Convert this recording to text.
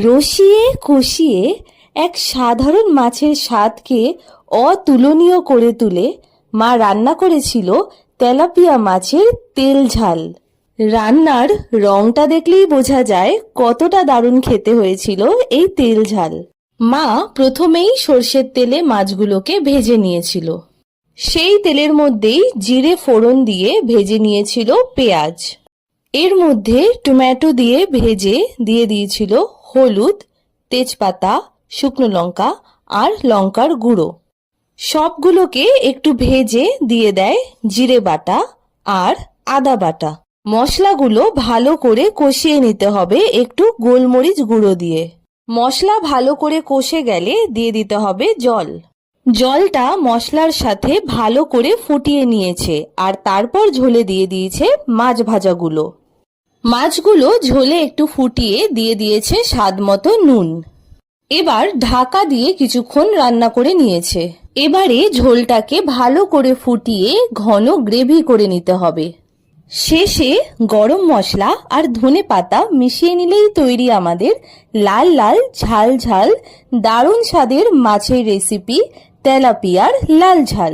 রসিয়ে কষিয়ে এক সাধারণ মাছের স্বাদকে অতুলনীয় করে তুলে মা রান্না করেছিল তেলাপিয়া মাছের তেল ঝাল। রান্নার রংটা দেখলেই বোঝা যায় কতটা দারুণ খেতে হয়েছিল এই তেল ঝাল। মা প্রথমেই সর্ষের তেলে মাছগুলোকে ভেজে নিয়েছিল। সেই তেলের মধ্যেই জিরে ফোড়ন দিয়ে ভেজে নিয়েছিল পেঁয়াজ। এর মধ্যে টমেটো দিয়ে ভেজে দিয়ে দিয়েছিল হলুদ, তেজপাতা, শুকনো লঙ্কা আর লঙ্কার গুঁড়ো। সবগুলোকে একটু ভেজে দিয়ে দেয় জিরে বাটা আর আদা বাটা। মশলাগুলো ভালো করে কষিয়ে নিতে হবে একটু গোলমরিচ গুঁড়ো দিয়ে। মশলা ভালো করে কষে গেলে দিয়ে দিতে হবে জল। জলটা মশলার সাথে ভালো করে ফুটিয়ে নিয়েছে আর তারপর ঝোলে দিয়ে দিয়েছে মাছ ভাজাগুলো। মাছগুলো ঝোলে একটু ফুটিয়ে দিয়ে দিয়েছে স্বাদ মতো নুন। এবার ঢাকা দিয়ে কিছুক্ষণ রান্না করে নিয়েছে। এবারে ঝোলটাকে ভালো করে ফুটিয়ে ঘন গ্রেভি করে নিতে হবে। শেষে গরম মশলা আর ধনেপাতা মিশিয়ে নিলেই তৈরি আমাদের লাল লাল ঝাল ঝাল দারুণ স্বাদের মাছের রেসিপি তেলাপিয়ার লাল ঝাল।